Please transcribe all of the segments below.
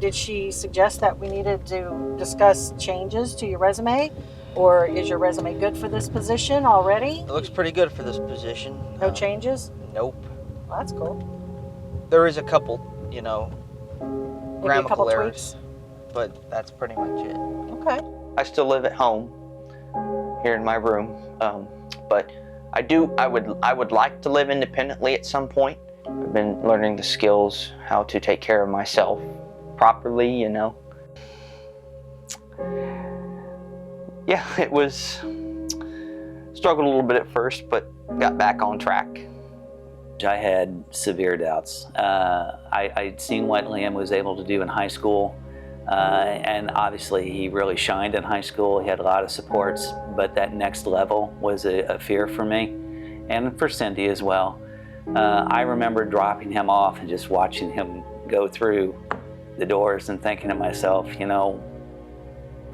did she suggest that we needed to discuss changes to your resume? Or is your resume good for this position already? It looks pretty good for this position. No changes? Nope. Well, that's cool. There is a couple, Maybe a grammatical couple errors, tweaks? but that's pretty much it. Okay. I still live at home here in my room, but I would like to live independently at some point. I've been learning the skills, how to take care of myself properly, Yeah, it was, struggled a little bit at first, but got back on track. I had severe doubts. I'd seen what Liam was able to do in high school, and obviously he really shined in high school. He had a lot of supports, but that next level was a fear for me, and for Cindy as well. I remember dropping him off and just watching him go through the doors and thinking to myself,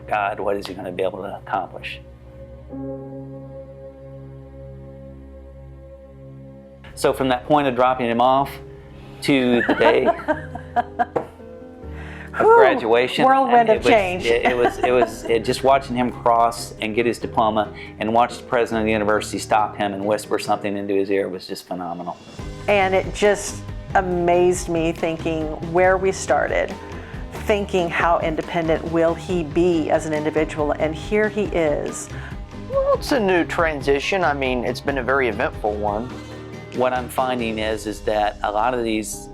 God, what is he going to be able to accomplish? So from that point of dropping him off to the day of graduation, whirlwind of change. It was just watching him cross and get his diploma, and watch the president of the university stop him and whisper something into his ear was just phenomenal. And it just amazed me, thinking where we started, thinking how independent will he be as an individual, and here he is. Well, it's a new transition. I mean, it's been a very eventful one. What I'm finding is that a lot of these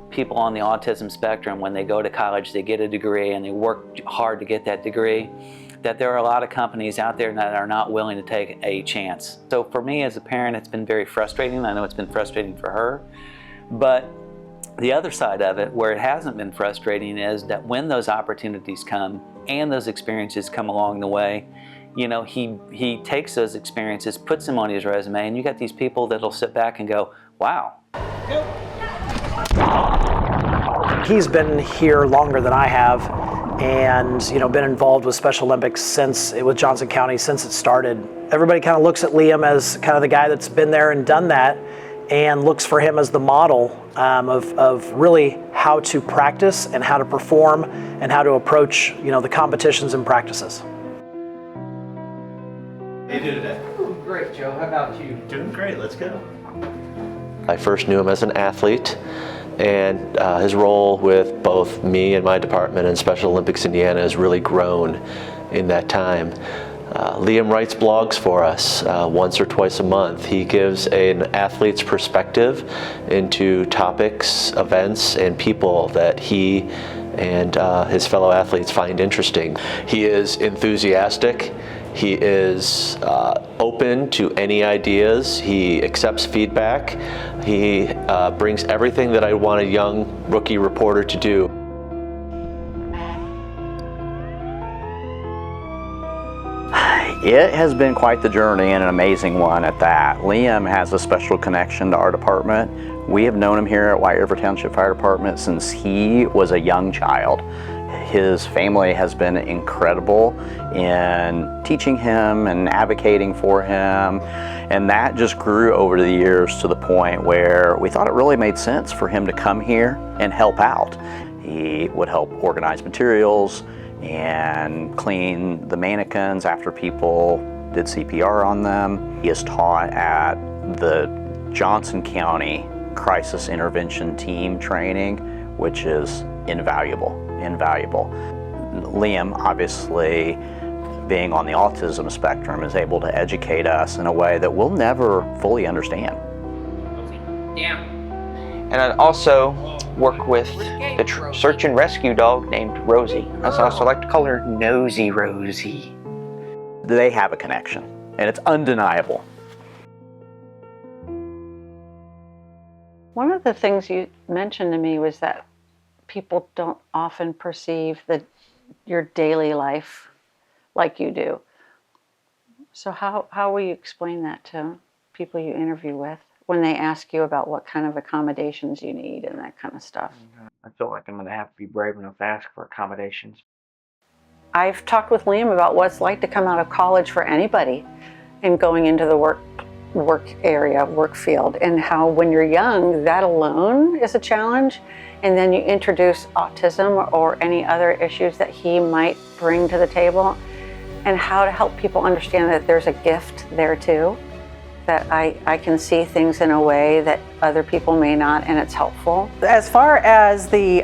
people on the autism spectrum, when they go to college, they get a degree and they work hard to get that degree, that there are a lot of companies out there that are not willing to take a chance. So for me as a parent, it's been very frustrating. I know it's been frustrating for her, but the other side of it, where it hasn't been frustrating, is that when those opportunities come and those experiences come along the way, he takes those experiences, puts them on his resume, and you got these people that'll sit back and go, wow. He's been here longer than I have, and been involved with Special Olympics with Johnson County since it started. Everybody kind of looks at Liam as kind of the guy that's been there and done that, and looks for him as the model of really how to practice and how to perform and how to approach the competitions and practices. How you doing today? Ooh, great, Joe. How about you? Doing great, let's go. I first knew him as an athlete, and his role with both me and my department in Special Olympics Indiana has really grown in that time. Liam writes blogs for us once or twice a month. He gives an athlete's perspective into topics, events, and people that he and his fellow athletes find interesting. He is enthusiastic. He is open to any ideas. He accepts feedback. He brings everything that I want a young rookie reporter to do. It has been quite the journey, and an amazing one at that. Liam has a special connection to our department. We have known him here at White River Township Fire Department since he was a young child. His family has been incredible in teaching him and advocating for him, and that just grew over the years to the point where we thought it really made sense for him to come here and help out. He would help organize materials and clean the mannequins after people did CPR on them. He is taught at the Johnson County Crisis Intervention Team training, which is invaluable. Liam, obviously, being on the autism spectrum, is able to educate us in a way that we'll never fully understand. Yeah. And I also work with the search and rescue dog named Rosie. I also like to call her Nosy Rosie. They have a connection, and it's undeniable. One of the things you mentioned to me was that people don't often perceive your daily life like you do. So how will you explain that to people you interview with when they ask you about what kind of accommodations you need and that kind of stuff? I feel like I'm going to have to be brave enough to ask for accommodations. I've talked with Liam about what it's like to come out of college for anybody and going into the work area, work field, and how when you're young, that alone is a challenge. And then you introduce autism or any other issues that he might bring to the table, and how to help people understand that there's a gift there too, that I can see things in a way that other people may not, and it's helpful. As far as the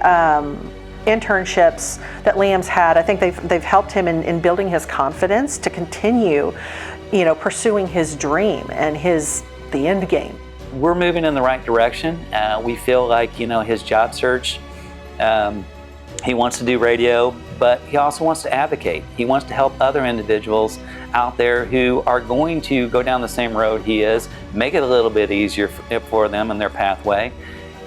internships that Liam's had, I think they've helped him in building his confidence to continue, pursuing his dream and the end game. We're moving in the right direction. We feel like, his job search, he wants to do radio, but he also wants to advocate. He wants to help other individuals out there who are going to go down the same road he is, make it a little bit easier for them in their pathway.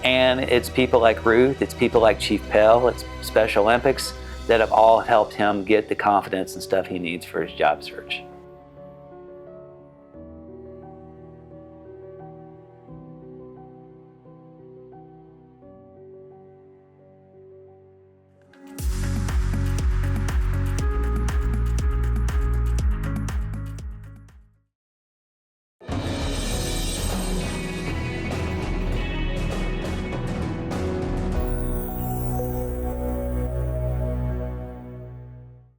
And it's people like Ruth, it's people like Chief Pell, it's Special Olympics that have all helped him get the confidence and stuff he needs for his job search.